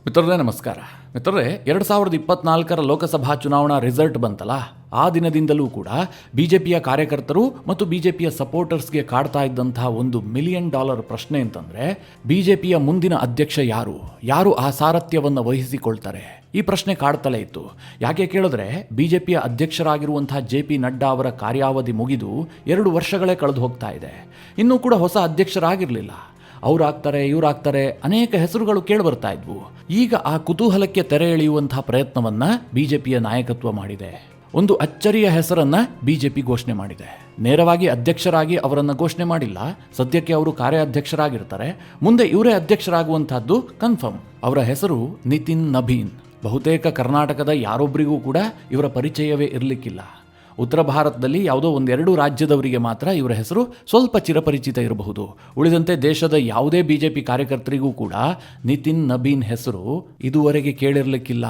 ಮಿತ್ರರೇ ನಮಸ್ಕಾರ. ಮಿತ್ರರೇ, 2024 ಲೋಕಸಭಾ ಚುನಾವಣಾ ರಿಸಲ್ಟ್ ಬಂತಲ್ಲ, ಆ ದಿನದಿಂದಲೂ ಕೂಡ ಬಿಜೆಪಿಯ ಕಾರ್ಯಕರ್ತರು ಮತ್ತು ಬಿಜೆಪಿಯ ಸಪೋರ್ಟರ್ಸ್ಗೆ ಕಾಡ್ತಾ ಇದ್ದಂತಹ $1 ಮಿಲಿಯನ್ ಪ್ರಶ್ನೆ ಅಂತಂದ್ರೆ, ಬಿಜೆಪಿಯ ಮುಂದಿನ ಅಧ್ಯಕ್ಷ ಯಾರು ಆ ಸಾರಥ್ಯವನ್ನು ವಹಿಸಿಕೊಳ್ತಾರೆ? ಈ ಪ್ರಶ್ನೆ ಕಾಡ್ತಲೇ ಇತ್ತು. ಯಾಕೆ ಕೇಳಿದ್ರೆ, ಬಿಜೆಪಿಯ ಅಧ್ಯಕ್ಷರಾಗಿರುವಂತಹ JP ನಡ್ಡಾ ಅವರ ಕಾರ್ಯಾವಧಿ ಮುಗಿದು 2 ವರ್ಷಗಳೇ ಕಳೆದು ಹೋಗ್ತಾ ಇದೆ. ಇನ್ನೂ ಕೂಡ ಹೊಸ ಅಧ್ಯಕ್ಷರಾಗಿರಲಿಲ್ಲ. ಅವರಾಗ್ತಾರೆ ಇವರಾಗ್ತಾರೆ ಅನೇಕ ಹೆಸರುಗಳು ಕೇಳಿಬರ್ತಾ ಇದ್ವು. ಈಗ ಆ ಕುತೂಹಲಕ್ಕೆ ತೆರೆ ಎಳೆಯುವಂತಹ ಪ್ರಯತ್ನವನ್ನ ಬಿಜೆಪಿಯ ನಾಯಕತ್ವ ಮಾಡಿದೆ. ಒಂದು ಅಚ್ಚರಿಯ ಹೆಸರನ್ನ ಬಿಜೆಪಿ ಘೋಷಣೆ ಮಾಡಿದೆ. ನೇರವಾಗಿ ಅಧ್ಯಕ್ಷರಾಗಿ ಅವರನ್ನು ಘೋಷಣೆ ಮಾಡಿಲ್ಲ. ಸದ್ಯಕ್ಕೆ ಅವರು ಕಾರ್ಯಾಧ್ಯಕ್ಷರಾಗಿರ್ತಾರೆ. ಮುಂದೆ ಇವರೇ ಅಧ್ಯಕ್ಷರಾಗುವಂತಹದ್ದು ಕನ್ಫರ್ಮ್. ಅವರ ಹೆಸರು ನಿತಿನ್ ನಬೀನ್. ಬಹುತೇಕ ಕರ್ನಾಟಕದ ಯಾರೊಬ್ಬರಿಗೂ ಕೂಡ ಇವರ ಪರಿಚಯವೇ ಇರಲಿಕ್ಕಿಲ್ಲ. ಉತ್ತರ ಭಾರತದಲ್ಲಿ ಯಾವುದೋ 1-2 ರಾಜ್ಯದವರಿಗೆ ಮಾತ್ರ ಇವರ ಹೆಸರು ಸ್ವಲ್ಪ ಚಿರಪರಿಚಿತ ಇರಬಹುದು. ಉಳಿದಂತೆ ದೇಶದ ಯಾವುದೇ ಬಿಜೆಪಿ ಕಾರ್ಯಕರ್ತರಿಗೂ ಕೂಡ ನಿತಿನ್ ನಬೀನ್ ಹೆಸರು ಇದುವರೆಗೆ ಕೇಳಿರಲಿಕ್ಕಿಲ್ಲ.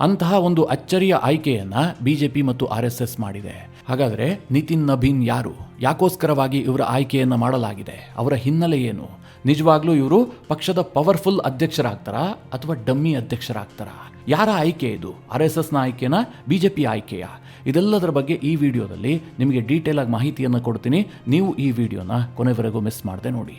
ಅಂತಹ ಒಂದು ಅಚ್ಚರಿಯ ಆಯ್ಕೆಯನ್ನ ಬಿಜೆಪಿ ಮತ್ತು RSS ಮಾಡಿದೆ. ಹಾಗಾದರೆ ನಿತಿನ್ ನಬೀನ್ ಯಾರು? ಯಾಕೋಸ್ಕರವಾಗಿ ಇವರ ಆಯ್ಕೆಯನ್ನು ಮಾಡಲಾಗಿದೆ? ಅವರ ಹಿನ್ನೆಲೆ ಏನು? ನಿಜವಾಗ್ಲೂ ಇವರು ಪಕ್ಷದ ಪವರ್ಫುಲ್ ಅಧ್ಯಕ್ಷರಾಗ್ತಾರಾ ಅಥವಾ ಡಮ್ಮಿ ಅಧ್ಯಕ್ಷರಾಗ್ತಾರಾ? ಯಾರ ಆಯ್ಕೆ ಇದು? RSSನ ಆಯ್ಕೆನಾ, ಬಿಜೆಪಿ ಆಯ್ಕೆಯ? ಇದೆಲ್ಲದರ ಬಗ್ಗೆ ಈ ವಿಡಿಯೋದಲ್ಲಿ ನಿಮಗೆ ಡೀಟೇಲ್ ಆಗಿ ಮಾಹಿತಿಯನ್ನು ಕೊಡ್ತೀನಿ. ನೀವು ಈ ವಿಡಿಯೋನ ಕೊನೆವರೆಗೂ ಮಿಸ್ ಮಾಡದೆ ನೋಡಿ.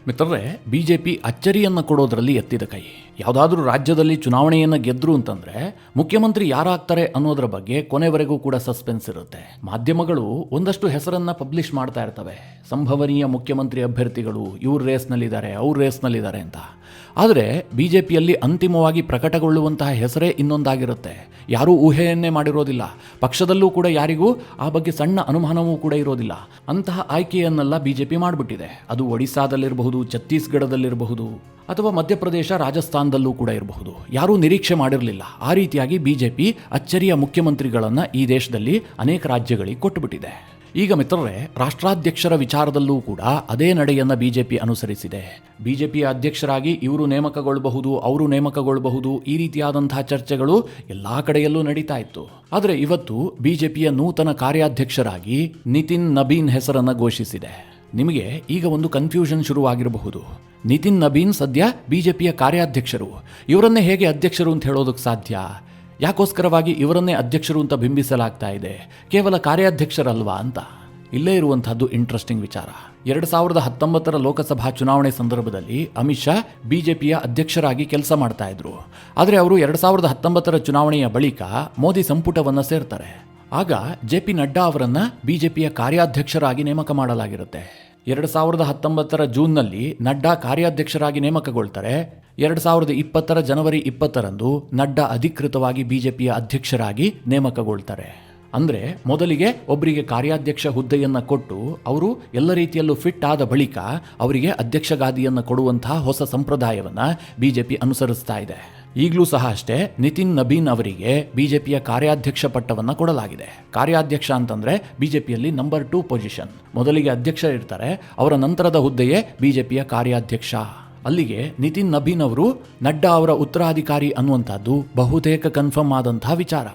ಮಿತ್ರರೇ, ಬಿಜೆಪಿ ಅಚ್ಚರಿಯನ್ನು ಕೊಡೋದ್ರಲ್ಲಿ ಎತ್ತಿದ ಕೈ. ಯಾವುದಾದ್ರೂ ರಾಜ್ಯದಲ್ಲಿ ಚುನಾವಣೆಯನ್ನು ಗೆದ್ರು ಅಂತಂದ್ರೆ ಮುಖ್ಯಮಂತ್ರಿ ಯಾರಾಗ್ತಾರೆ ಅನ್ನೋದ್ರ ಬಗ್ಗೆ ಕೊನೆವರೆಗೂ ಕೂಡ ಸಸ್ಪೆನ್ಸ್ ಇರುತ್ತೆ. ಮಾಧ್ಯಮಗಳು ಒಂದಷ್ಟು ಹೆಸರನ್ನ ಪಬ್ಲಿಷ್ ಮಾಡ್ತಾ ಇರ್ತವೆ. ಸಂಭವನೀಯ ಮುಖ್ಯಮಂತ್ರಿ ಅಭ್ಯರ್ಥಿಗಳು ಇವ್ರ ರೇಸ್ನಲ್ಲಿದ್ದಾರೆ, ಅವ್ರ ರೇಸ್ನಲ್ಲಿದ್ದಾರೆ ಅಂತ. ಆದರೆ ಬಿಜೆಪಿಯಲ್ಲಿ ಅಂತಿಮವಾಗಿ ಪ್ರಕಟಗೊಳ್ಳುವಂತಹ ಹೆಸರೇ ಇನ್ನೊಂದಾಗಿರುತ್ತೆ. ಯಾರೂ ಊಹೆಯನ್ನೇ ಮಾಡಿರೋದಿಲ್ಲ. ಪಕ್ಷದಲ್ಲೂ ಕೂಡ ಯಾರಿಗೂ ಆ ಬಗ್ಗೆ ಸಣ್ಣ ಅನುಮಾನವೂ ಕೂಡ ಇರೋದಿಲ್ಲ. ಅಂತಹ ಆಯ್ಕೆಯನ್ನೆಲ್ಲ ಬಿಜೆಪಿ ಮಾಡಿಬಿಟ್ಟಿದೆ. ಅದು ಒಡಿಶಾದಲ್ಲಿರಬಹುದು, ಛತ್ತೀಸ್ಗಢದಲ್ಲಿರಬಹುದು, ಅಥವಾ ಮಧ್ಯಪ್ರದೇಶ, ರಾಜಸ್ಥಾನದಲ್ಲೂ ಕೂಡ ಇರಬಹುದು. ಯಾರೂ ನಿರೀಕ್ಷೆ ಮಾಡಿರಲಿಲ್ಲ. ಆ ರೀತಿಯಾಗಿ ಬಿಜೆಪಿ ಅಚ್ಚರಿಯ ಮುಖ್ಯಮಂತ್ರಿಗಳನ್ನು ಈ ದೇಶದಲ್ಲಿ ಅನೇಕ ರಾಜ್ಯಗಳಿಗೆ ಕೊಟ್ಟುಬಿಟ್ಟಿದೆ. ಈಗ ಮಿತ್ರರೇ, ರಾಷ್ಟ್ರಾಧ್ಯಕ್ಷರ ವಿಚಾರದಲ್ಲೂ ಕೂಡ ಅದೇ ನಡೆಯನ್ನು ಬಿಜೆಪಿ ಅನುಸರಿಸಿದೆ. ಬಿಜೆಪಿಯ ಅಧ್ಯಕ್ಷರಾಗಿ ಇವರು ನೇಮಕಗೊಳ್ಳಬಹುದು, ಅವರು ನೇಮಕಗೊಳ್ಳಬಹುದು, ಈ ರೀತಿಯಾದಂತಹ ಚರ್ಚೆಗಳು ಎಲ್ಲಾ ಕಡೆಯಲ್ಲೂ ನಡೀತಾ ಇತ್ತು. ಆದರೆ ಇವತ್ತು ಬಿಜೆಪಿಯ ನೂತನ ಕಾರ್ಯಾಧ್ಯಕ್ಷರಾಗಿ ನಿತಿನ್ ನಬೀನ್ ಹೆಸರನ್ನು ಘೋಷಿಸಿದೆ. ನಿಮಗೆ ಈಗ ಒಂದು ಕನ್ಫ್ಯೂಷನ್ ಶುರುವಾಗಿರಬಹುದು. ನಿತಿನ್ ನಬೀನ್ ಸದ್ಯ ಬಿಜೆಪಿಯ ಕಾರ್ಯಾಧ್ಯಕ್ಷರು. ಇವರನ್ನೇ ಹೇಗೆ ಅಧ್ಯಕ್ಷರು ಅಂತ ಹೇಳೋದಕ್ಕೆ ಸಾಧ್ಯ? ಯಾಕೋಸ್ಕರವಾಗಿ ಇವರನ್ನೇ ಅಧ್ಯಕ್ಷರು ಅಂತ ಬಿಂಬಿಸಲಾಗ್ತಾ ಇದೆ? ಕೇವಲ ಕಾರ್ಯಾಧ್ಯಕ್ಷರಲ್ವಾ ಅಂತ. ಇಲ್ಲೇ ಇರುವಂತಹದ್ದು ಇಂಟ್ರೆಸ್ಟಿಂಗ್ ವಿಚಾರ. 2019 ಲೋಕಸಭಾ ಚುನಾವಣೆ ಸಂದರ್ಭದಲ್ಲಿ ಅಮಿತ್ ಶಾ ಬಿಜೆಪಿಯ ಅಧ್ಯಕ್ಷರಾಗಿ ಕೆಲಸ ಮಾಡ್ತಾ ಇದ್ರು. ಆದರೆ ಅವರು 2019 ಚುನಾವಣೆಯ ಬಳಿಕ ಮೋದಿ ಸಂಪುಟವನ್ನು ಸೇರ್ತಾರೆ. ಆಗ JP ನಡ್ಡಾ ಅವರನ್ನ ಬಿಜೆಪಿಯ ಕಾರ್ಯಾಧ್ಯಕ್ಷರಾಗಿ ನೇಮಕ ಮಾಡಲಾಗಿರುತ್ತೆ. 2019 ಜೂನ್ನಲ್ಲಿ ನಡ್ಡಾ ಕಾರ್ಯಾಧ್ಯಕ್ಷರಾಗಿ ನೇಮಕಗೊಳ್ತಾರೆ. 2020 ಜನವರಿ 20ರಂದು ನಡ್ಡಾ ಅಧಿಕೃತವಾಗಿ ಬಿಜೆಪಿಯ ಅಧ್ಯಕ್ಷರಾಗಿ ನೇಮಕಗೊಳ್ತಾರೆ. ಅಂದರೆ ಮೊದಲಿಗೆ ಒಬ್ಬರಿಗೆ ಕಾರ್ಯಾಧ್ಯಕ್ಷ ಹುದ್ದೆಯನ್ನು ಕೊಟ್ಟು ಅವರು ಎಲ್ಲ ರೀತಿಯಲ್ಲೂ ಫಿಟ್ ಆದ ಬಳಿಕ ಅವರಿಗೆ ಅಧ್ಯಕ್ಷ ಗಾದಿಯನ್ನು ಕೊಡುವಂತಹ ಹೊಸ ಸಂಪ್ರದಾಯವನ್ನು ಬಿಜೆಪಿ ಅನುಸರಿಸ್ತಾ ಇದೆ. ಈಗಲೂ ಸಹ ಅಷ್ಟೇ, ನಿತಿನ್ ನಬೀನ್ ಅವರಿಗೆ ಬಿಜೆಪಿಯ ಕಾರ್ಯಾಧ್ಯಕ್ಷ ಪಟ್ಟವನ್ನು ಕೊಡಲಾಗಿದೆ. ಕಾರ್ಯಾಧ್ಯಕ್ಷ ಅಂತಂದ್ರೆ ಬಿಜೆಪಿಯಲ್ಲಿ ನಂಬರ್ 2 ಪೊಸಿಷನ್. ಮೊದಲಿಗೆ ಅಧ್ಯಕ್ಷ ಇರ್ತಾರೆ, ಅವರ ನಂತರದ ಹುದ್ದೆಯೇ ಬಿಜೆಪಿಯ ಕಾರ್ಯಾಧ್ಯಕ್ಷ. ಅಲ್ಲಿಗೆ ನಿತಿನ್ ನಬೀನ್ ಅವರು ನಡ್ಡಾ ಅವರ ಉತ್ತರಾಧಿಕಾರಿ ಅನ್ನುವಂಥದ್ದು ಬಹುತೇಕ ಕನ್ಫರ್ಮ್ ಆದಂತಹ ವಿಚಾರ.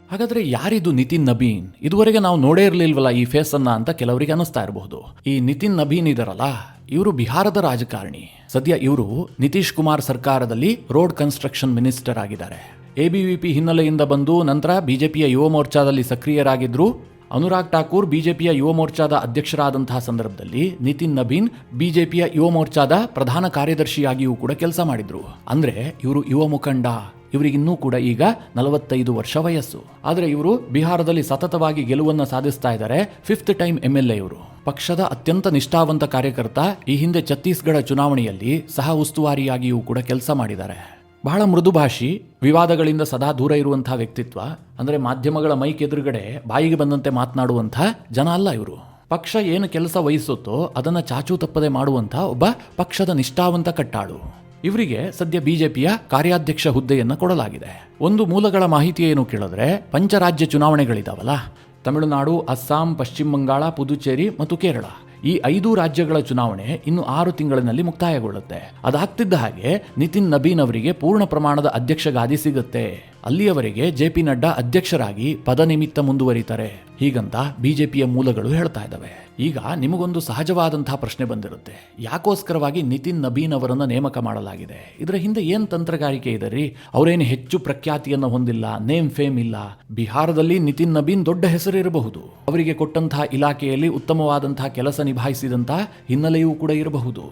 ಹಾಗಾದ್ರೆ ಯಾರಿದು ನಿತಿನ್ ನಬೀನ್? ಇದುವರೆಗೆ ನಾವು ನೋಡೇ ಇರಲಿಲ್ವಲ್ಲ ಈ ಫೇಸ್ ಅನ್ನ ಅಂತ ಕೆಲವರಿಗೆ ಅನಿಸ್ತಾ ಇರಬಹುದು. ಈ ನಿತಿನ್ ನಬೀನ್ ಇದಾರಲ್ಲ, ಇವರು ಬಿಹಾರದ ರಾಜಕಾರಣಿ. ಸದ್ಯ ಇವರು ನಿತೀಶ್ ಕುಮಾರ್ ಸರ್ಕಾರದಲ್ಲಿ ರೋಡ್ ಕನ್ಸ್ಟ್ರಕ್ಷನ್ ಮಿನಿಸ್ಟರ್ ಆಗಿದ್ದಾರೆ. ABVP ಹಿನ್ನೆಲೆಯಿಂದ ಬಂದು ನಂತರ ಬಿಜೆಪಿಯ ಯುವ ಮೋರ್ಚಾದಲ್ಲಿ ಸಕ್ರಿಯರಾಗಿದ್ರು. ಅನುರಾಗ್ ಠಾಕೂರ್ ಬಿಜೆಪಿಯ ಯುವ ಮೋರ್ಚಾದ ಅಧ್ಯಕ್ಷರಾದಂತಹ ಸಂದರ್ಭದಲ್ಲಿ ನಿತಿನ್ ನಬೀನ್ ಬಿಜೆಪಿಯ ಯುವ ಮೋರ್ಚಾದ ಪ್ರಧಾನ ಕಾರ್ಯದರ್ಶಿಯಾಗಿಯೂ ಕೂಡ ಕೆಲಸ ಮಾಡಿದ್ರು. ಅಂದ್ರೆ ಇವರು ಯುವ ಮುಖಂಡ. ಇವರಿಗಿನ್ನೂ ಕೂಡ ಈಗ 45 ವರ್ಷ ವಯಸ್ಸು. ಆದರೆ ಇವರು ಬಿಹಾರದಲ್ಲಿ ಸತತವಾಗಿ ಗೆಲುವನ್ನು ಸಾಧಿಸ್ತಾ ಇದ್ದಾರೆ. 5th ಟೈಮ್ MLA ಇವರು. ಪಕ್ಷದ ಅತ್ಯಂತ ನಿಷ್ಠಾವಂತ ಕಾರ್ಯಕರ್ತ. ಈ ಹಿಂದೆ ಛತ್ತೀಸ್ಗಢ ಚುನಾವಣೆಯಲ್ಲಿ ಸಹ ಉಸ್ತುವಾರಿಯಾಗಿಯೂ ಕೂಡ ಕೆಲಸ ಮಾಡಿದ್ದಾರೆ. ಬಹಳ ಮೃದುಭಾಷಿ, ವಿವಾದಗಳಿಂದ ಸದಾ ದೂರ ಇರುವಂತಹ ವ್ಯಕ್ತಿತ್ವ. ಅಂದರೆ ಮಾಧ್ಯಮಗಳ ಮೈಕ್ ಎದುರುಗಡೆ ಬಾಯಿಗೆ ಬಂದಂತೆ ಮಾತನಾಡುವಂತಹ ಜನ ಅಲ್ಲ ಇವರು. ಪಕ್ಷ ಏನು ಕೆಲಸ ವಹಿಸುತ್ತೋ ಅದನ್ನು ಚಾಚೂ ತಪ್ಪದೆ ಮಾಡುವಂತಹ ಒಬ್ಬ ಪಕ್ಷದ ನಿಷ್ಠಾವಂತ ಕಟ್ಟಾಳು. ಇವರಿಗೆ ಸದ್ಯ ಬಿಜೆಪಿಯ ಕಾರ್ಯಾಧ್ಯಕ್ಷ ಹುದ್ದೆಯನ್ನು ಕೊಡಲಾಗಿದೆ. ಒಂದು ಮೂಲಗಳ ಮಾಹಿತಿ ಏನು ಕೇಳಿದ್ರೆ, ಪಂಚರಾಜ್ಯ ಚುನಾವಣೆಗಳಿದಾವಲ್ಲ, ತಮಿಳುನಾಡು, ಅಸ್ಸಾಂ, ಪಶ್ಚಿಮ ಬಂಗಾಳ, ಪುದುಚೇರಿ ಮತ್ತು ಕೇರಳ, ಈ 5 ರಾಜ್ಯಗಳ ಚುನಾವಣೆ ಇನ್ನು 6 ತಿಂಗಳಿನಲ್ಲಿ ಮುಕ್ತಾಯಗೊಳ್ಳುತ್ತೆ. ಅದಾಗ್ತಿದ್ದ ಹಾಗೆ ನಿತಿನ್ ನಬೀನ್ ಅವರಿಗೆ ಪೂರ್ಣ ಪ್ರಮಾಣದ ಅಧ್ಯಕ್ಷ ಗಾದಿ ಸಿಗುತ್ತೆ. ಅಲ್ಲಿಯವರೆಗೆ JP ನಡ್ಡಾ ಅಧ್ಯಕ್ಷರಾಗಿ ಪದನಿಮಿತ್ತ ಮುಂದುವರಿತಾರೆ ಹೀಗಂತ ಬಿಜೆಪಿಯ ಮೂಲಗಳು ಹೇಳ್ತಾ ಇದ್ದಾವೆ. ಈಗ ನಿಮಗೊಂದು ಸಹಜವಾದಂತಹ ಪ್ರಶ್ನೆ ಬಂದಿರುತ್ತೆ, ಯಾಕೋಸ್ಕರವಾಗಿ ನಿತಿನ್ ನಬೀನ್ ಅವರನ್ನು ನೇಮಕ ಮಾಡಲಾಗಿದೆ? ಇದರ ಹಿಂದೆ ಏನ್ ತಂತ್ರಗಾರಿಕೆ ಇದೆ ರೀ? ಅವರೇನು ಹೆಚ್ಚು ಪ್ರಖ್ಯಾತಿಯನ್ನು ಹೊಂದಿಲ್ಲ, ನೇಮ್ ಫೇಮ್ ಇಲ್ಲ. ಬಿಹಾರದಲ್ಲಿ ನಿತಿನ್ ನಬೀನ್ ದೊಡ್ಡ ಹೆಸರಿರಬಹುದು, ಅವರಿಗೆ ಕೊಟ್ಟಂತಹ ಇಲಾಖೆಯಲ್ಲಿ ಉತ್ತಮವಾದಂತಹ ಕೆಲಸ ನಿಭಾಯಿಸಿದಂತಹ ಹಿನ್ನೆಲೆಯೂ ಕೂಡ ಇರಬಹುದು.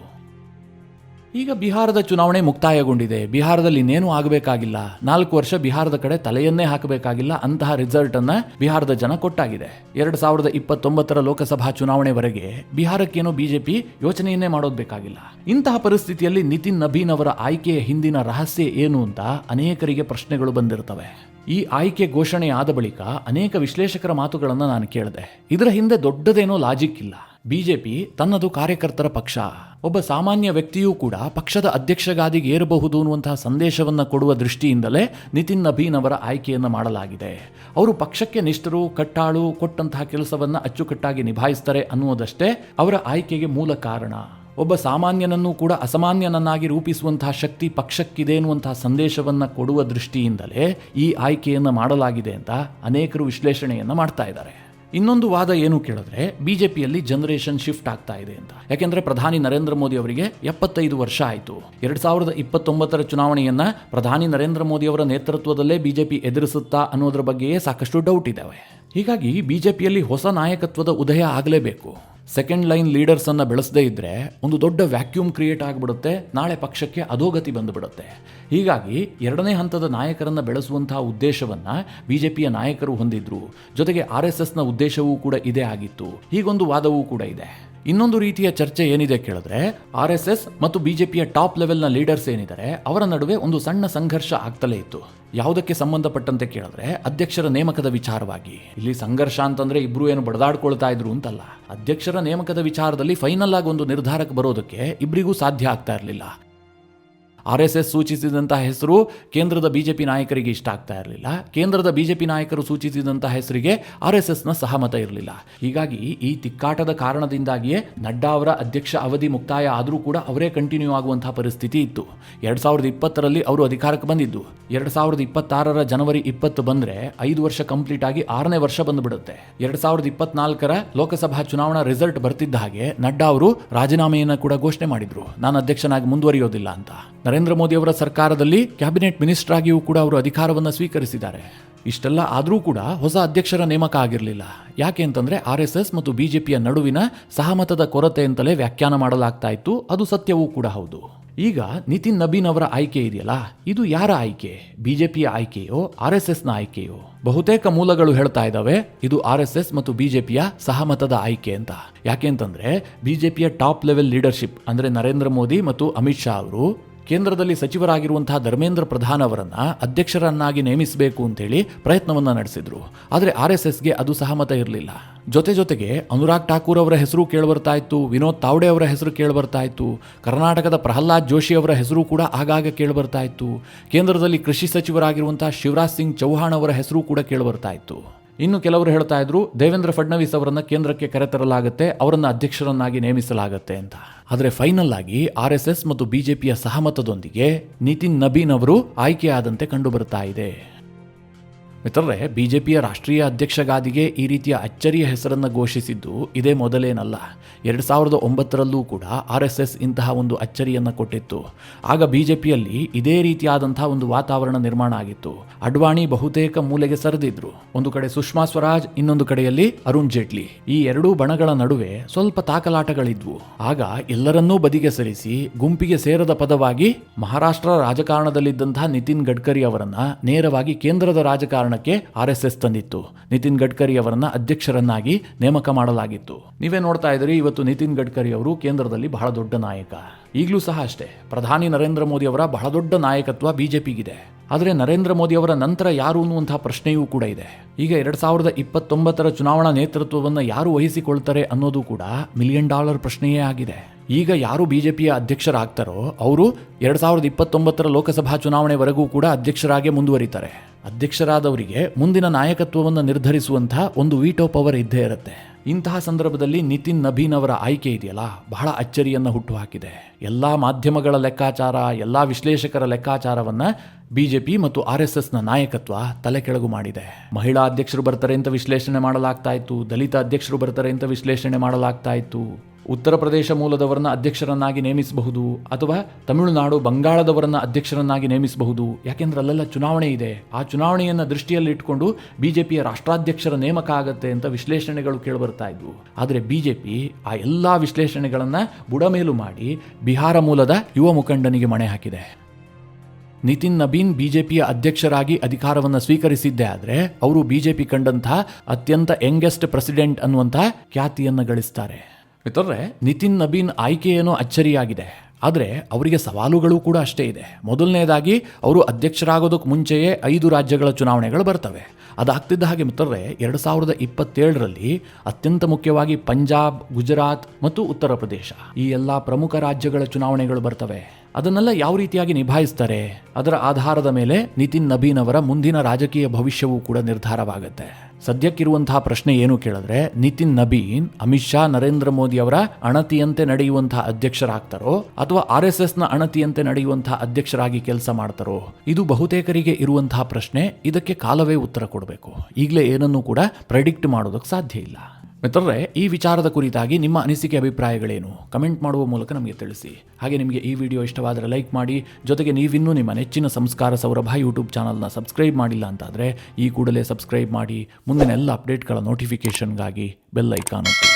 ಈಗ ಬಿಹಾರದ ಚುನಾವಣೆ ಮುಕ್ತಾಯಗೊಂಡಿದೆ, ಬಿಹಾರದಲ್ಲಿ ಇನ್ನೇನು ಆಗಬೇಕಾಗಿಲ್ಲ, 4 ವರ್ಷ ಬಿಹಾರದ ಕಡೆ ತಲೆಯನ್ನೇ ಹಾಕಬೇಕಾಗಿಲ್ಲ, ಅಂತಹ ರಿಸಲ್ಟ್ ಅನ್ನ ಬಿಹಾರದ ಜನ ಕೊಟ್ಟಾಗಿದೆ. 2029 ಲೋಕಸಭಾ ಚುನಾವಣೆವರೆಗೆ ಬಿಹಾರಕ್ಕೇನೋ ಬಿಜೆಪಿ ಯೋಚನೆಯನ್ನೇ ಮಾಡೋದು ಬೇಕಾಗಿಲ್ಲ. ಇಂತಹ ಪರಿಸ್ಥಿತಿಯಲ್ಲಿ ನಿತಿನ್ ನಬೀನ್ ಅವರ ಆಯ್ಕೆಯ ಹಿಂದಿನ ರಹಸ್ಯ ಏನು ಅಂತ ಅನೇಕರಿಗೆ ಪ್ರಶ್ನೆಗಳು ಬಂದಿರ್ತವೆ. ಈ ಆಯ್ಕೆ ಘೋಷಣೆ ಆದ ಬಳಿಕ ಅನೇಕ ವಿಶ್ಲೇಷಕರ ಮಾತುಗಳನ್ನು ನಾನು ಕೇಳಿದೆ. ಇದರ ಹಿಂದೆ ದೊಡ್ಡದೇನೋ ಲಾಜಿಕ್ ಇಲ್ಲ. ಬಿಜೆಪಿ ತನ್ನದು ಕಾರ್ಯಕರ್ತರ ಪಕ್ಷ, ಒಬ್ಬ ಸಾಮಾನ್ಯ ವ್ಯಕ್ತಿಯೂ ಕೂಡ ಪಕ್ಷದ ಅಧ್ಯಕ್ಷಗಾದಿಗೆ ಏರಬಹುದು ಅನ್ನುವಂತಹ ಸಂದೇಶವನ್ನು ಕೊಡುವ ದೃಷ್ಟಿಯಿಂದಲೇ ನಿತಿನ್ ನಬೀನ್ ಅವರ ಆಯ್ಕೆಯನ್ನು ಮಾಡಲಾಗಿದೆ. ಅವರು ಪಕ್ಷಕ್ಕೆ ನಿಷ್ಠರು, ಕಟ್ಟಾಳು, ಕೊಟ್ಟಂತಹ ಕೆಲಸವನ್ನು ಅಚ್ಚುಕಟ್ಟಾಗಿ ನಿಭಾಯಿಸ್ತಾರೆ ಅನ್ನುವುದಷ್ಟೇ ಅವರ ಆಯ್ಕೆಗೆ ಮೂಲ ಕಾರಣ. ಒಬ್ಬ ಸಾಮಾನ್ಯನನ್ನು ಕೂಡ ಅಸಾಮಾನ್ಯನನ್ನಾಗಿ ರೂಪಿಸುವಂತಹ ಶಕ್ತಿ ಪಕ್ಷಕ್ಕಿದೆ ಎನ್ನುವಂತಹ ಸಂದೇಶವನ್ನು ಕೊಡುವ ದೃಷ್ಟಿಯಿಂದಲೇ ಈ ಆಯ್ಕೆಯನ್ನು ಮಾಡಲಾಗಿದೆ ಅಂತ ಅನೇಕರು ವಿಶ್ಲೇಷಣೆಯನ್ನು ಮಾಡ್ತಾ ಇದ್ದಾರೆ. ಇನ್ನೊಂದು ವಾದ ಏನು ಕೇಳಿದ್ರೆ, ಬಿಜೆಪಿಯಲ್ಲಿ ಜನರೇಷನ್ ಶಿಫ್ಟ್ ಆಗ್ತಾ ಇದೆ ಅಂತ. ಯಾಕೆಂದ್ರೆ ಪ್ರಧಾನಿ ನರೇಂದ್ರ ಮೋದಿ ಅವರಿಗೆ 75 ವರ್ಷ ಆಯಿತು. 2029 ಚುನಾವಣೆಯನ್ನ ಪ್ರಧಾನಿ ನರೇಂದ್ರ ಮೋದಿ ಅವರ ನೇತೃತ್ವದಲ್ಲೇ ಬಿಜೆಪಿ ಎದುರಿಸುತ್ತಾ ಅನ್ನೋದ್ರ ಬಗ್ಗೆಯೇ ಸಾಕಷ್ಟು ಡೌಟ್ ಇದ್ದಾವೆ. ಹೀಗಾಗಿ ಬಿಜೆಪಿಯಲ್ಲಿ ಹೊಸ ನಾಯಕತ್ವದ ಉದಯ ಆಗಲೇಬೇಕು. ಸೆಕೆಂಡ್ ಲೈನ್ ಲೀಡರ್ಸ್ ಅನ್ನ ಬೆಳೆಸದೇ ಇದ್ರೆ ಒಂದು ದೊಡ್ಡ ವ್ಯಾಕ್ಯೂಮ್ ಕ್ರಿಯೇಟ್ ಆಗಿಬಿಡುತ್ತೆ, ನಾಳೆ ಪಕ್ಷಕ್ಕೆ ಅಧೋಗತಿ ಬಂದುಬಿಡುತ್ತೆ. ಹೀಗಾಗಿ 2ನೇ ಹಂತದ ನಾಯಕರನ್ನ ಬೆಳೆಸುವಂತಹ ಉದ್ದೇಶವನ್ನ ಬಿಜೆಪಿಯ ನಾಯಕರು ಹೊಂದಿದ್ರು. ಜೊತೆಗೆ RSSನ ಉದ್ದೇಶವೂ ಕೂಡ ಇದೇ ಆಗಿತ್ತು. ಹೀಗೊಂದು ವಾದವೂ ಕೂಡ ಇದೆ. ಇನ್ನೊಂದು ರೀತಿಯ ಚರ್ಚೆ ಏನಿದೆ ಕೇಳಿದ್ರೆ, RSS ಮತ್ತು ಬಿಜೆಪಿಯ ಟಾಪ್ ಲೆವೆಲ್ನ ಲೀಡರ್ಸ್ ಏನಿದ್ದಾರೆ ಅವರ ನಡುವೆ ಒಂದು ಸಣ್ಣ ಸಂಘರ್ಷ ಆಗ್ತಲೇ ಇತ್ತು. ಯಾವುದಕ್ಕೆ ಸಂಬಂಧಪಟ್ಟಂತೆ ಕೇಳಿದ್ರೆ, ಅಧ್ಯಕ್ಷರ ನೇಮಕದ ವಿಚಾರವಾಗಿ. ಇಲ್ಲಿ ಸಂಘರ್ಷ ಅಂತಂದ್ರೆ ಇಬ್ರು ಏನು ಬಡದಾಡ್ಕೊಳ್ತಾ ಇದ್ರು ಅಂತಲ್ಲ. ಅಧ್ಯಕ್ಷರ ನೇಮಕದ ವಿಚಾರದಲ್ಲಿ ಫೈನಲ್ ಆಗಿ ಒಂದು ನಿರ್ಧಾರಕ್ಕೆ ಬರೋದಕ್ಕೆ ಇಬ್ಬರಿಗೂ ಸಾಧ್ಯ ಆಗ್ತಾ ಇರಲಿಲ್ಲ. RSS ಸೂಚಿಸಿದಂತಹ ಹೆಸರು ಕೇಂದ್ರದ ಬಿಜೆಪಿ ನಾಯಕರಿಗೆ ಇಷ್ಟ ಆಗ್ತಾ ಇರಲಿಲ್ಲ. ಕೇಂದ್ರದ ಬಿಜೆಪಿ ನಾಯಕರು ಸೂಚಿಸಿದಂತಹ ಹೆಸರಿಗೆ RSSನ ಸಹಮತ ಇರಲಿಲ್ಲ. ಹೀಗಾಗಿ ಈ ತಿಕ್ಕಾಟದ ಕಾರಣದಿಂದಾಗಿಯೇ ನಡ್ಡಾ ಅವರ ಅಧ್ಯಕ್ಷ ಅವಧಿ ಮುಕ್ತಾಯ ಆದರೂ ಕೂಡ ಅವರೇ ಕಂಟಿನ್ಯೂ ಆಗುವಂತಹ ಪರಿಸ್ಥಿತಿ ಇತ್ತು. 2020ರಲ್ಲಿ ಅವರು ಅಧಿಕಾರಕ್ಕೆ ಬಂದಿದ್ದು. 2026 ಜನವರಿ 20 ಬಂದ್ರೆ 5 ವರ್ಷ ಕಂಪ್ಲೀಟ್ ಆಗಿ 6ನೇ ವರ್ಷ ಬಂದುಬಿಡುತ್ತೆ. 2024 ಲೋಕಸಭಾ ಚುನಾವಣಾ ರಿಸಲ್ಟ್ ಬರ್ತಿದ್ದ ಹಾಗೆ ನಡ್ಡಾ ಅವರು ರಾಜೀನಾಮೆಯನ್ನು ಕೂಡ ಘೋಷಣೆ ಮಾಡಿದ್ರು, ನಾನು ಅಧ್ಯಕ್ಷನಾಗಿ ಮುಂದುವರಿಯೋದಿಲ್ಲ ಅಂತ. ನರೇಂದ್ರ ಮೋದಿ ಅವರ ಸರ್ಕಾರದಲ್ಲಿ ಕ್ಯಾಬಿನೆಟ್ ಮಿನಿಸ್ಟರ್ ಆಗಿಯೂ ಕೂಡ ಅವರು ಅಧಿಕಾರವನ್ನು ಸ್ವೀಕರಿಸಿದ್ದಾರೆ. ಇಷ್ಟೆಲ್ಲ ಆದರೂ ಕೂಡ ಹೊಸ ಅಧ್ಯಕ್ಷರ ನೇಮಕ ಆಗಿರಲಿಲ್ಲ. ಯಾಕೆ ಅಂತಂದ್ರೆ RSS ಮತ್ತು ಬಿಜೆಪಿಯ ನಡುವಿನ ಸಹಮತದ ಕೊರತೆ ಅಂತಲೇ ವ್ಯಾಖ್ಯಾನ ಮಾಡಲಾಗ್ತಾ ಇತ್ತು. ಅದು ಸತ್ಯವೂ ಕೂಡ ಹೌದು. ಈಗ ನಿತಿನ್ ನಬೀನ್ ಅವರ ಆಯ್ಕೆ ಇದೆಯಲ್ಲ, ಇದು ಯಾರ ಆಯ್ಕೆ? ಬಿಜೆಪಿಯ ಆಯ್ಕೆಯೋ RSSನ ಆಯ್ಕೆಯೋ? ಬಹುತೇಕ ಮೂಲಗಳು ಹೇಳ್ತಾ ಇದ್ದಾವೆ ಇದು RSS ಮತ್ತು ಬಿಜೆಪಿಯ ಸಹಮತದ ಆಯ್ಕೆ ಅಂತ. ಯಾಕೆ ಅಂತಂದ್ರೆ ಬಿಜೆಪಿಯ ಟಾಪ್ ಲೆವೆಲ್ ಲೀಡರ್ಶಿಪ್ ಅಂದ್ರೆ ನರೇಂದ್ರ ಮೋದಿ ಮತ್ತು ಅಮಿತ್ ಶಾ ಅವರು ಕೇಂದ್ರದಲ್ಲಿ ಸಚಿವರಾಗಿರುವಂತಹ ಧರ್ಮೇಂದ್ರ ಪ್ರಧಾನ್ ಅವರನ್ನ ಅಧ್ಯಕ್ಷರನ್ನಾಗಿ ನೇಮಿಸಬೇಕು ಅಂತೇಳಿ ಪ್ರಯತ್ನವನ್ನ ನಡೆಸಿದ್ರು. ಆದರೆ RSSಗೆ ಅದು ಸಹಮತ ಇರಲಿಲ್ಲ. ಜೊತೆಗೆ ಅನುರಾಗ್ ಠಾಕೂರ್ ಅವರ ಹೆಸರು ಕೇಳಿಬರ್ತಾ ಇತ್ತು, ವಿನೋದ್ ತಾವ್ಡೆ ಅವರ ಹೆಸರು ಕೇಳಿಬರ್ತಾ ಇತ್ತು, ಕರ್ನಾಟಕದ ಪ್ರಹ್ಲಾದ್ ಜೋಶಿ ಅವರ ಹೆಸರು ಕೂಡ ಆಗಾಗ ಕೇಳಿಬರ್ತಾ ಇತ್ತು, ಕೇಂದ್ರದಲ್ಲಿ ಕೃಷಿ ಸಚಿವರಾಗಿರುವಂತಹ ಶಿವರಾಜ್ ಸಿಂಗ್ ಚೌಹಾಣ್ ಅವರ ಹೆಸರು ಕೂಡ ಕೇಳಿಬರ್ತಾ ಇತ್ತು. ಇನ್ನು ಕೆಲವರು ಹೇಳ್ತಾ ಇದ್ರು ದೇವೇಂದ್ರ ಫಡ್ನವೀಸ್ ಅವರನ್ನ ಕೇಂದ್ರಕ್ಕೆ ಕರೆತರಲಾಗುತ್ತೆ, ಅವರನ್ನ ಅಧ್ಯಕ್ಷರನ್ನಾಗಿ ನೇಮಿಸಲಾಗುತ್ತೆ ಅಂತ. ಆದರೆ ಫೈನಲ್ ಆಗಿ RSS ಮತ್ತು ಬಿಜೆಪಿಯ ಸಹಮತದೊಂದಿಗೆ ನಿತಿನ್ ನಬೀನ್ ಅವರು ಆಯ್ಕೆಯಾದಂತೆ ಕಂಡು ಬರ್ತಾ ಇದೆ. ಮಿತ್ರರೇ, ಬಿಜೆಪಿಯ ರಾಷ್ಟ್ರೀಯ ಅಧ್ಯಕ್ಷಗಾದಿಗೆ ಈ ರೀತಿಯ ಅಚ್ಚರಿಯ ಹೆಸರನ್ನು ಘೋಷಿಸಿದ್ದು ಇದೇ ಮೊದಲೇನಲ್ಲ. 2009ರಲ್ಲೂ ಕೂಡ RSS ಇಂತಹ ಒಂದು ಅಚ್ಚರಿಯನ್ನು ಕೊಟ್ಟಿತ್ತು. ಆಗ ಬಿಜೆಪಿಯಲ್ಲಿ ಇದೇ ರೀತಿಯಾದಂತಹ ಒಂದು ವಾತಾವರಣ ನಿರ್ಮಾಣ ಆಗಿತ್ತು. ಅಡ್ವಾಣಿ ಬಹುತೇಕ ಮೂಲೆಗೆ ಸರಿದಿದ್ರು. ಒಂದು ಕಡೆ ಸುಷ್ಮಾ ಸ್ವರಾಜ್, ಇನ್ನೊಂದು ಕಡೆಯಲ್ಲಿ ಅರುಣ್ ಜೇಟ್ಲಿ. ಈ ಎರಡೂ ಬಣಗಳ ನಡುವೆ ಸ್ವಲ್ಪ ತಾಕಲಾಟಗಳಿದ್ವು. ಆಗ ಎಲ್ಲರನ್ನೂ ಬದಿಗೆ ಸರಿಸಿ ಗುಂಪಿಗೆ ಸೇರದ ಪದವಾಗಿ ಮಹಾರಾಷ್ಟ್ರ ರಾಜಕಾರಣದಲ್ಲಿದ್ದಂತಹ ನಿತಿನ್ ಗಡ್ಕರಿ ಅವರನ್ನ ನೇರವಾಗಿ ಕೇಂದ್ರದ ರಾಜಕಾರಣ RSS ತಂದಿತ್ತು. ನಿತಿನ್ ಗಡ್ಕರಿ ಅವರನ್ನ ಅಧ್ಯಕ್ಷರನ್ನಾಗಿ ನೇಮಕ ಮಾಡಲಾಗಿತ್ತು. ನೀವೇ ನೋಡ್ತಾ ಇದ್ದೀರಿ, ಇವತ್ತು ನಿತಿನ್ ಗಡ್ಕರಿ ಅವರು ಕೇಂದ್ರದಲ್ಲಿ ಬಹಳ ದೊಡ್ಡ ನಾಯಕ. ಈಗಲೂ ಸಹ ಅಷ್ಟೇ, ಪ್ರಧಾನಿ ನರೇಂದ್ರ ಮೋದಿ ಅವರ ಬಹಳ ದೊಡ್ಡ ನಾಯಕತ್ವ ಬಿಜೆಪಿಗಿದೆ. ಆದರೆ ನರೇಂದ್ರ ಮೋದಿ ಅವರ ನಂತರ ಯಾರು ಅನ್ನುವಂತಹ ಪ್ರಶ್ನೆಯೂ ಕೂಡ ಇದೆ. ಈಗ 2029 ಚುನಾವಣಾ ನೇತೃತ್ವವನ್ನು ಯಾರು ವಹಿಸಿಕೊಳ್ತಾರೆ ಅನ್ನೋದು ಕೂಡ $1 ಮಿಲಿಯನ್ ಪ್ರಶ್ನೆಯೇ ಆಗಿದೆ. ಈಗ ಯಾರು ಬಿಜೆಪಿಯ ಅಧ್ಯಕ್ಷರಾಗ್ತಾರೋ ಅವರು 2029 ಲೋಕಸಭಾ ಚುನಾವಣೆವರೆಗೂ ಕೂಡ ಅಧ್ಯಕ್ಷರಾಗೇ ಮುಂದುವರಿತಾರೆ. ಅಧ್ಯಕ್ಷರಾದವರಿಗೆ ಮುಂದಿನ ನಾಯಕತ್ವವನ್ನು ನಿರ್ಧರಿಸುವಂತಹ ಒಂದು ವೀಟೋ ಪವರ್ ಇದ್ದೇ ಇರುತ್ತೆ. ಇಂತಹ ಸಂದರ್ಭದಲ್ಲಿ ನಿತಿನ್ ನಬೀನ್ ಅವರ ಆಯ್ಕೆ ಇದೆಯಲ್ಲ ಬಹಳ ಅಚ್ಚರಿಯನ್ನು ಹುಟ್ಟುಹಾಕಿದೆ. ಎಲ್ಲ ಮಾಧ್ಯಮಗಳ ಲೆಕ್ಕಾಚಾರ, ಎಲ್ಲ ವಿಶ್ಲೇಷಕರ ಲೆಕ್ಕಾಚಾರವನ್ನು ಬಿಜೆಪಿ ಮತ್ತು RSSನ ನಾಯಕತ್ವ ತಲೆ ಕೆಳಗು ಮಾಡಿದೆ. ಮಹಿಳಾ ಅಧ್ಯಕ್ಷರು ಬರ್ತಾರೆ ಅಂತ ವಿಶ್ಲೇಷಣೆ ಮಾಡಲಾಗ್ತಾ ಇತ್ತು, ದಲಿತ ಅಧ್ಯಕ್ಷರು ಬರ್ತಾರೆ ಅಂತ ವಿಶ್ಲೇಷಣೆ ಮಾಡಲಾಗ್ತಾ ಇತ್ತು, ಉತ್ತರ ಪ್ರದೇಶ ಮೂಲದವರನ್ನ ಅಧ್ಯಕ್ಷರನ್ನಾಗಿ ನೇಮಿಸಬಹುದು ಅಥವಾ ತಮಿಳುನಾಡು ಬಂಗಾಳದವರನ್ನ ಅಧ್ಯಕ್ಷರನ್ನಾಗಿ ನೇಮಿಸಬಹುದು, ಯಾಕೆಂದ್ರೆ ಅಲ್ಲೆಲ್ಲ ಚುನಾವಣೆ ಇದೆ. ಆ ಚುನಾವಣೆಯನ್ನು ದೃಷ್ಟಿಯಲ್ಲಿಟ್ಟುಕೊಂಡು ಬಿಜೆಪಿಯ ರಾಷ್ಟ್ರಾಧ್ಯಕ್ಷರ ನೇಮಕ ಆಗತ್ತೆ ಅಂತ ವಿಶ್ಲೇಷಣೆಗಳು ಕೇಳಿಬರ್ತಾ ಇದ್ವು. ಆದರೆ ಬಿಜೆಪಿ ಆ ಎಲ್ಲ ವಿಶ್ಲೇಷಣೆಗಳನ್ನು ಬುಡಮೇಲು ಮಾಡಿ ಬಿಹಾರ ಮೂಲದ ಯುವ ಮುಖಂಡನಿಗೆ ಮಣೆ ಹಾಕಿದೆ. ನಿತಿನ್ ನಬೀನ್ ಬಿಜೆಪಿಯ ಅಧ್ಯಕ್ಷರಾಗಿ ಅಧಿಕಾರವನ್ನು ಸ್ವೀಕರಿಸಿದ್ದೇ ಆದರೆ ಅವರು ಬಿಜೆಪಿ ಕಂಡಂತಹ ಅತ್ಯಂತ ಯಂಗೆಸ್ಟ್ ಪ್ರೆಸಿಡೆಂಟ್ ಅನ್ನುವಂಥ ಖ್ಯಾತಿಯನ್ನು ಗಳಿಸ್ತಾರೆ. ಮಿತ್ರರೇ, ನಿತಿನ್ ನಬೀನ್ ಆಯ್ಕೆ ಏನೋ ಅಚ್ಚರಿಯಾಗಿದೆ, ಆದರೆ ಅವರಿಗೆ ಸವಾಲುಗಳು ಕೂಡ ಅಷ್ಟೇ ಇದೆ. ಮೊದಲನೇದಾಗಿ ಅವರು ಅಧ್ಯಕ್ಷರಾಗೋದಕ್ಕೆ ಮುಂಚೆಯೇ 5 ರಾಜ್ಯಗಳ ಚುನಾವಣೆಗಳು ಬರ್ತವೆ. ಅದಾಗ್ತಿದ್ದ ಹಾಗೆ ಮಿತ್ರರೇ, 2027ರಲ್ಲಿ ಅತ್ಯಂತ ಮುಖ್ಯವಾಗಿ ಪಂಜಾಬ್, ಗುಜರಾತ್ ಮತ್ತು ಉತ್ತರ ಪ್ರದೇಶ ಈ ಎಲ್ಲ ಪ್ರಮುಖ ರಾಜ್ಯಗಳ ಚುನಾವಣೆಗಳು ಬರ್ತವೆ. ಅದನ್ನೆಲ್ಲ ಯಾವ ರೀತಿಯಾಗಿ ನಿಭಾಯಿಸ್ತಾರೆ, ಅದರ ಆಧಾರದ ಮೇಲೆ ನಿತಿನ್ ನಬೀನ್ ಅವರ ಮುಂದಿನ ರಾಜಕೀಯ ಭವಿಷ್ಯವೂ ಕೂಡ ನಿರ್ಧಾರವಾಗುತ್ತೆ. ಸದ್ಯಕ್ಕಿರುವಂತಹ ಪ್ರಶ್ನೆ ಏನು ಕೇಳಿದ್ರೆ, ನಿತಿನ್ ನಬೀನ್ ಅಮಿತ್ ಶಾ, ನರೇಂದ್ರ ಮೋದಿ ಅವರ ಅಣತಿಯಂತೆ ನಡೆಯುವಂತಹ ಅಧ್ಯಕ್ಷರಾಗ್ತಾರೋ ಅಥವಾ RSSನ ಅಣತಿಯಂತೆ ನಡೆಯುವಂತಹ ಅಧ್ಯಕ್ಷರಾಗಿ ಕೆಲಸ ಮಾಡ್ತಾರೋ, ಇದು ಬಹುತೇಕರಿಗೆ ಇರುವಂತಹ ಪ್ರಶ್ನೆ. ಇದಕ್ಕೆ ಕಾಲವೇ ಉತ್ತರ ಕೊಡಬೇಕು. ಈಗಲೇ ಏನನ್ನೂ ಕೂಡ ಪ್ರೆಡಿಕ್ಟ್ ಮಾಡೋದಕ್ಕೆ ಸಾಧ್ಯ ಇಲ್ಲ. ಮಿತ್ರರೇ, ಈ ವಿಚಾರದ ಕುರಿತಾಗಿ ನಿಮ್ಮ ಅನಿಸಿಕೆ ಅಭಿಪ್ರಾಯಗಳೇನು ಕಮೆಂಟ್ ಮಾಡುವ ಮೂಲಕ ನಮಗೆ ತಿಳಿಸಿ. ಹಾಗೆ ನಿಮಗೆ ಈ ವಿಡಿಯೋ ಇಷ್ಟವಾದರೆ ಲೈಕ್ ಮಾಡಿ. ಜೊತೆಗೆ ನೀವಿನ್ನೂ ನಿಮ್ಮ ನೆಚ್ಚಿನ ಸಂಸ್ಕಾರ ಸೌರಭ ಯೂಟ್ಯೂಬ್ ಚಾನಲ್ನ ಸಬ್ಸ್ಕ್ರೈಬ್ ಮಾಡಿಲ್ಲ ಅಂತಾದರೆ ಈ ಕೂಡಲೇ ಸಬ್ಸ್ಕ್ರೈಬ್ ಮಾಡಿ. ಮುಂದಿನ ಎಲ್ಲ ಅಪ್ಡೇಟ್ಗಳ ನೋಟಿಫಿಕೇಷನ್ಗಾಗಿ ಬೆಲ್ ಐಕಾನ್ ಒತ್ತಿ.